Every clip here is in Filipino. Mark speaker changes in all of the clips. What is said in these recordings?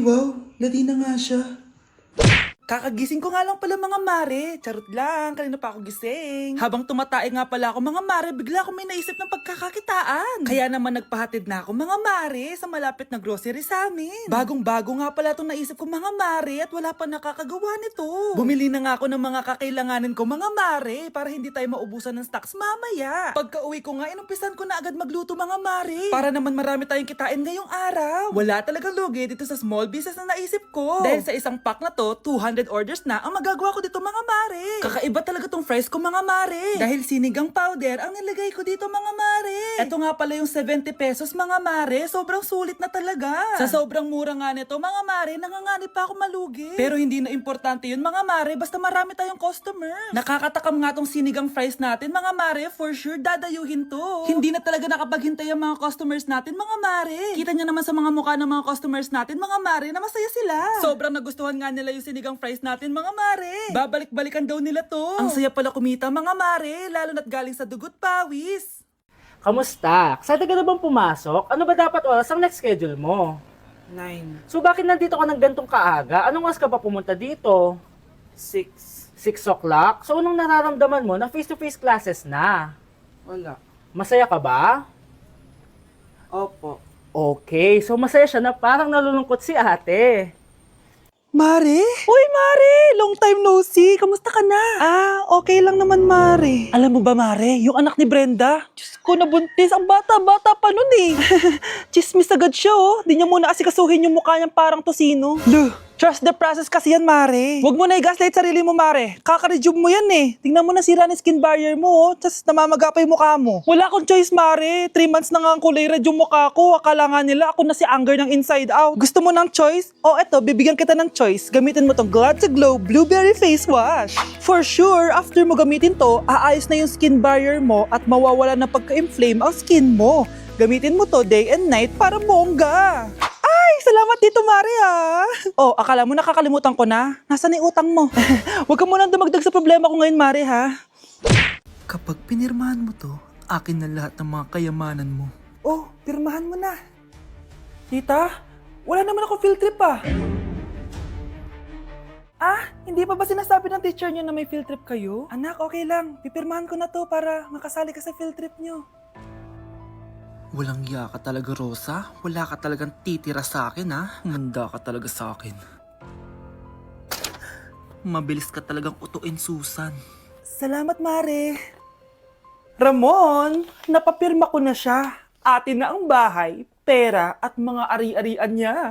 Speaker 1: Wow, lati na nga siya.
Speaker 2: Kakagising ko nga lang pala mga mare. Charot lang, kanina pa ako gising. Habang tumatae nga pala ako mga mare, bigla akong may naisip ng pagkakakitaan. Kaya naman nagpahatid na ako mga mare sa malapit na grocery sa amin. Bagong-bago nga pala itong naisip ko mga mare at wala pa nakakagawa nito. Bumili na nga ako ng mga kakailanganin ko mga mare para hindi tayo maubusan ng stocks mamaya. Pagka uwi ko nga, inumpisan ko na agad magluto mga mare. Para naman marami tayong kitain ngayong araw. Wala talagang lugi dito sa small business na naisip ko. Dahil sa isang pack na to, 200 orders na ang magagawa ko dito mga mare. Kakaiba talaga tong fries ko mga mare. Dahil sinigang powder ang nilagay ko dito mga mare. Ito nga pala yung 70 pesos mga mare. Sobrang sulit na talaga. Sa sobrang mura nga nito mga mare, nanganganib pa ako malugi. Pero hindi na importante yun mga mare, basta marami tayong customers. Nakakatakam nga tong sinigang fries natin mga mare, for sure dadayuhin to. Hindi na talaga nakapaghintay ang mga customers natin mga mare. Kita nyo naman sa mga mukha ng mga customers natin mga mare na masaya sila. Sobrang nagustuhan nga nila yung sinigang fries natin mga mare. Babalik-balikan daw nila to. Ang saya pala kumita mga mare, lalo na't galing sa dugot pawis.
Speaker 3: Kamusta? Excited ka na bang pumasok? Ano ba dapat oras ang next schedule mo?
Speaker 2: 9,
Speaker 3: So bakit nandito ka ng gantong kaaga? Anong oras ka pa pumunta dito?
Speaker 2: 6,
Speaker 3: 6 o'clock? So anong nararamdaman mo na face-to-face classes na?
Speaker 2: wala.
Speaker 3: Masaya ka ba?
Speaker 2: Opo.
Speaker 3: Okay, so masaya siya na parang nalulungkot si ate.
Speaker 2: Mare? Uy, Mare! Long time no see. Kamusta ka na? Okay lang naman, Mare. Alam mo ba, Mare? Yung anak ni Brenda, Diyos ko, nabuntis. Ang bata-bata pa nun eh. Chismis agad siya, oh. Di niya muna asikasuhin yung mukha niyang parang tosino. Luh! Trust the process kasi yan, Mare. Huwag mo na i-gaslight sarili mo, Mare. Kaka-rejuve mo yan eh. Tingnan mo na sira ng skin barrier mo, oh. Tapos namamaga pa yung mukha mo. Wala akong choice, Mare. 3 months na nga ang kulay red yung mukha ko. Akala nga nila ako na si Anger ng Inside Out. Gusto mo ng choice? O eto, bibigyan kita ng choice. Gamitin mo tong Glad to Glow Blueberry Face Wash. For sure, after mo gamitin to, aayos na yung skin barrier mo at mawawala na pagka-inflame ang skin mo. Gamitin mo to day and night para bongga. Ay, salamat dito, Mare, ha? Oh, akala mo nakakalimutan ko na? Nasaan yung utang mo? Huwag ka munang dumagdag sa problema ko ngayon, Mare, ha? Kapag pinirmahan mo to, akin na lahat ng mga kayamanan mo. Oh, pirmahan mo na. Tita, wala naman ako field trip, ah. Hindi pa ba sinasabi ng teacher niyo na may field trip kayo? Anak, okay lang. Pipirmahan ko na to para makasali ka sa field trip niyo. Walang iya ka talaga, Rosa. Wala ka talagang titira sa akin, ha? Manda ka talaga sa akin. Mabilis ka talagang utuin, Susan. Salamat, Mare. Ramon, napapirma ko na siya. Atin na ang bahay, pera at mga ari-arian niya.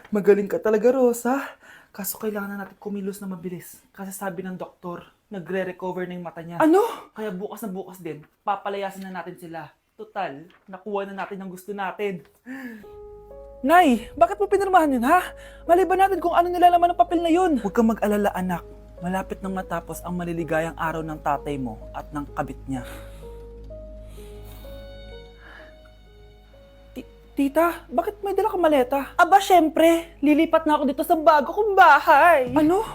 Speaker 2: Magaling ka talaga, Rosa. Kaso kailangan na natin kumilos na mabilis. Kasi sabi ng doktor, nagre-recover na yung mata niya. Ano? Kaya bukas na bukas din, papalayasin na natin sila. Total, nakuha na natin ang gusto natin. Nay, bakit mo pinirmahan yun, ha? Maliban natin kung ano nilalaman ng papel na yun. Huwag kang mag-alala, anak. Malapit nang matapos ang maliligayang araw ng tatay mo at ng kabit niya. Tita, bakit may dala kang maleta? Aba, syempre. Lilipat na ako dito sa bago kong bahay. Ano?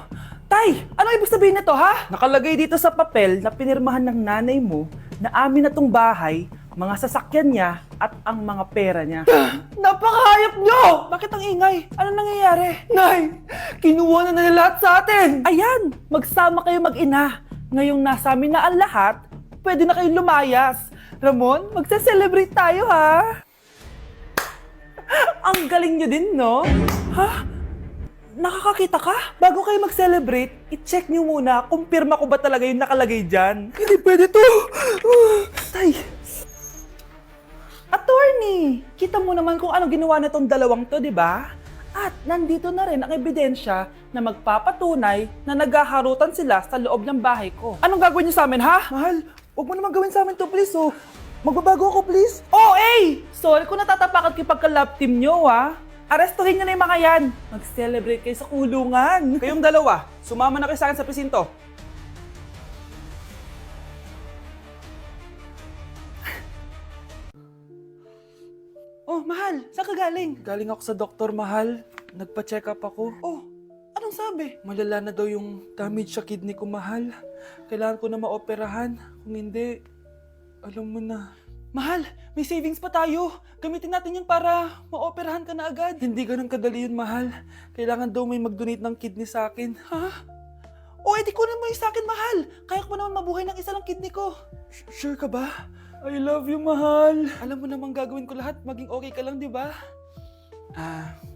Speaker 2: Tay, ano ibig sabihin nito, ha? Nakalagay dito sa papel na pinirmahan ng nanay mo na amin na tong bahay, mga sasakyan niya at ang mga pera niya. Napakahayop nyo! Bakit ang ingay? Ano nangyayari? Nay, kinuha na nila lahat sa atin! Ayan, magsama kayo mag-ina. Ngayong nasa amin na ang lahat, pwede na kayong lumayas. Ramon, magse-celebrate tayo, ha? Ang galing nyo din, no? Ha? Nakakakita ka? Bago kayo mag-celebrate, i-check nyo muna kung pirma ko ba talaga yung nakalagay dyan. Hindi pwede to! Tay! Attorney! Kita mo naman kung anong ginawa na tong dalawang to, di ba? At nandito na rin ang ebidensya na magpapatunay na naghaharutan sila sa loob ng bahay ko. Anong gagawin nyo sa amin, ha? Mahal, huwag mo naman gawin sa amin to, please, oh. Magbabago ako, please. Oh, hey! Sorry kung natatapakan kayo pagka-love team nyo, ha? Arestuhin nyo na yung mga yan. Mag-celebrate kayo sa kulungan. Kayong dalawa, sumama na kayo sa akin sa presinto. Oh, mahal, saan ka galing? Galing ako sa doktor, mahal. Nagpa-check up ako. Oh, anong sabi? Malala na daw yung damage sa kidney ko, mahal. Kailangan ko na maoperahan. Kung hindi, alam mo na. Mahal, may savings pa tayo. Gamitin natin yun para maoperahan ka na agad. Hindi ganun kadali yun, mahal. Kailangan daw may mag-donate ng kidney sa akin. Ha? O, edi kunin mo yung sa akin, mahal. Kaya ko naman mabuhay ng isa lang kidney ko. Sure ka ba? I love you, mahal. Alam mo namang gagawin ko lahat. Maging okay ka lang, di ba?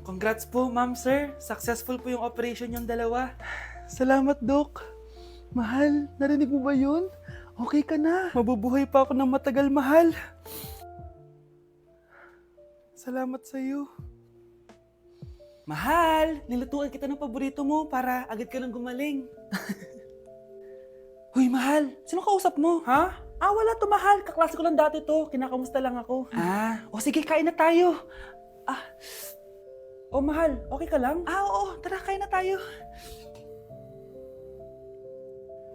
Speaker 2: Congrats po, ma'am, sir. Successful po yung operation yung dalawa. Salamat, Doc. Mahal, narinig mo ba yun? Okay ka na. Mabubuhay pa ako ng matagal, mahal. Salamat sa'yo. Mahal, nilutuan kita ng paborito mo para agad ka nang gumaling. Huy, mahal, sino kausap mo? Ha? Wala to, mahal. Kaklase ko lang dati to. Kinakamusta lang ako. Sige, kain na tayo. Mahal, okay ka lang? Oo, tara, kain na tayo.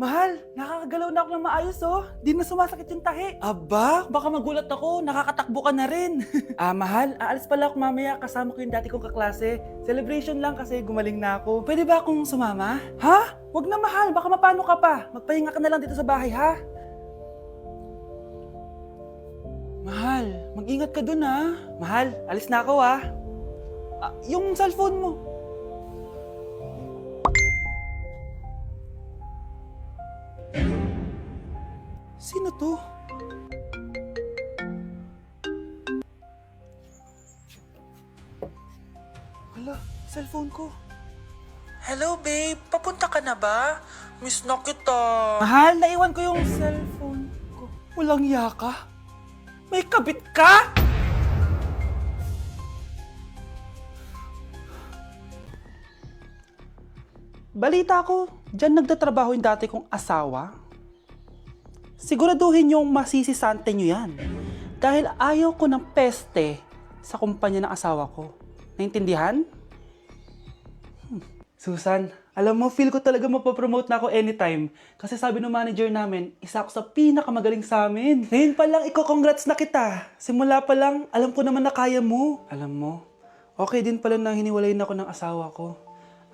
Speaker 2: Mahal, nakakagalaw na ako ng maayos, oh. Di na sumasakit yung tahi. Aba, baka magulat ako. Nakakatakbo ka na rin. Mahal, aalis pala ako mamaya. Kasama ko yung dati kong kaklase. Celebration lang kasi gumaling na ako. Pwede ba akong sumama? Ha? Wag na, mahal. Baka mapano ka pa. Magpahinga ka na lang dito sa bahay, ha? Mahal, mag-ingat ka dun, ha? Mahal, alis na ako, ha? Yung cellphone mo. Sino to? Hala, cellphone ko. Hello, babe. Papunta ka na ba? Miss na kita. Mahal, naiwan ko yung cellphone ko. Walang yaka. May kabit ka? Balita ko, dyan nagtatrabaho yung dati kong asawa. Siguraduhin yung masisisante nyo yan. Dahil ayaw ko ng peste sa kumpanya ng asawa ko. Naintindihan? Susan, alam mo, feel ko talaga mapapromote na ako anytime. Kasi sabi ng manager namin, isa ako sa pinakamagaling sa amin. Ngayon pa lang, congrats na kita. Simula pa lang, alam ko naman na kaya mo. Alam mo, okay din pala na hiniwalayin ako ng asawa ko.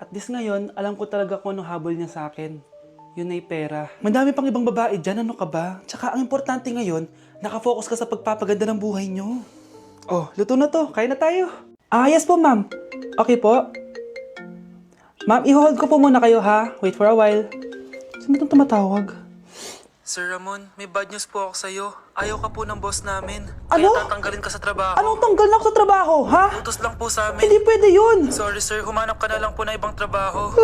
Speaker 2: At least ngayon, alam ko talaga kung anong habol niya sa akin. Yun ay pera. Madami pang ibang babae dyan, ano ka ba? Tsaka ang importante ngayon, nakafocus ka sa pagpapaganda ng buhay nyo. Oh, luto na to. Kain na tayo. Yes po, ma'am. Okay po. Ma'am, i-hold ko po muna kayo, ha? Wait for a while. Sino itong tumatawag? Sir Ramon, may bad news po ako sa'yo. Ayaw ka po ng boss namin.
Speaker 1: Ano?
Speaker 2: Kaya tatanggalin ka sa trabaho.
Speaker 1: Anong tanggal na ako sa trabaho, ha?
Speaker 2: Utos lang po sa amin.
Speaker 1: Hindi pwede yun.
Speaker 2: Sorry sir, humanap ka na lang po ng ibang trabaho.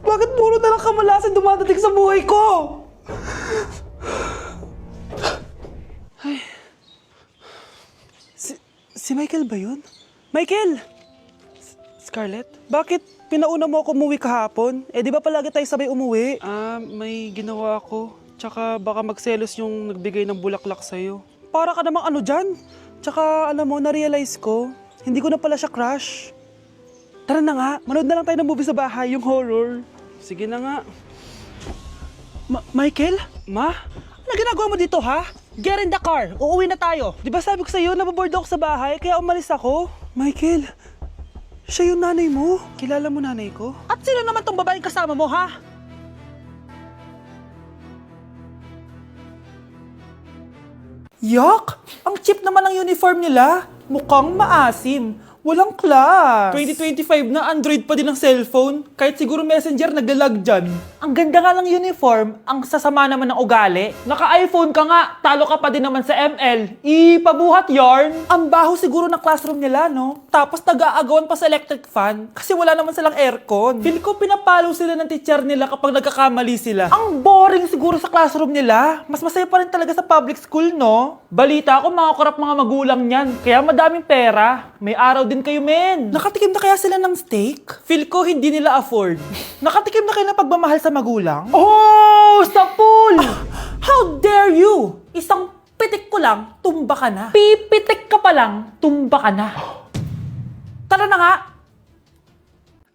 Speaker 1: Bakit puro na lang kamalasan dumadating sa buhay ko? Ay. Si Michael ba yun? Michael! Scarlett, bakit pinauna mo ako umuwi kahapon? Di ba palagi tayo sabay umuwi? May ginawa ako. Tsaka baka magselos yung nagbigay ng bulaklak sa'yo. Para ka namang ano dyan? Tsaka alam mo, na-realize ko, hindi ko na pala siya crush. Tara na nga, manood na lang tayo ng movie sa bahay, yung horror. Sige na nga. Michael? Ma? Ano ginagawa mo dito, ha? Get in the car, uuwi na tayo. Di ba sabi ko sa'yo, nababoard ako sa bahay, kaya umalis ako? Michael, siya yung nanay mo. Kilala mo nanay ko? At sino naman tong babaeng kasama mo, ha? Yak! Ang cheap naman ang uniform nila. Mukhang maasim. Walang class. 2025 na, Android pa din ang cellphone. Kahit siguro Messenger naglalag dyan. Ang ganda nga ng uniform, ang sasama naman ng ugali. Naka-iPhone ka nga, talo ka pa din naman sa ML. Ipabuhat yarn. Ang baho siguro ng classroom nila, no? Tapos nag-aagawan pa sa electric fan kasi wala naman silang aircon. Feel ko pinapalo sila ng teacher nila kapag nagkakamali sila. Ang boring siguro sa classroom nila. Mas masaya pa rin talaga sa public school, no? Balita ko, mga korap mga magulang niyan. Kaya madaming pera. May araw din kayo, men. Nakatikim na kaya sila ng steak? Feel ko hindi nila afford. Nakatikim na kayo ng pagmamahal sa magulang? Oh! Sa pool! How dare you! Isang pitik ko lang, tumba ka na. Pipitik ka pa lang, tumba ka na. Tara na nga!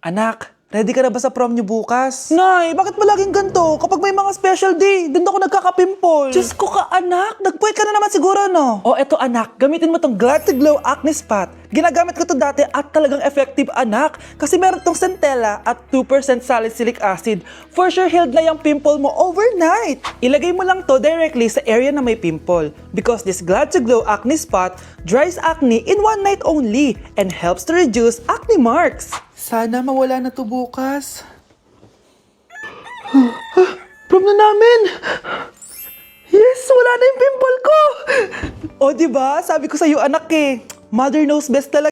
Speaker 1: Anak,
Speaker 2: Ready ka na ba sa prom niyo bukas?
Speaker 1: Nay, bakit ba laging ganito? Kapag may mga special day, doon ako nagkaka-pimple.
Speaker 2: Diyos ko ka anak, nagpuwit ka na naman siguro no? O eto anak, gamitin mo tong Glad to Glow Acne Spot. Ginagamit ko to dati at talagang effective anak. Kasi meron tong centella at 2% salicylic acid. For sure healed na yung pimple mo overnight. Ilagay mo lang to directly sa area na may pimple. Because this Glad to Glow Acne Spot dries acne in one night only and helps to reduce acne marks.
Speaker 1: Sana mawala na to bukas. Prom na namin! Yes, wala na yung pimple ko!
Speaker 2: O diba, sabi ko sa'yo anak eh, mother knows best talaga.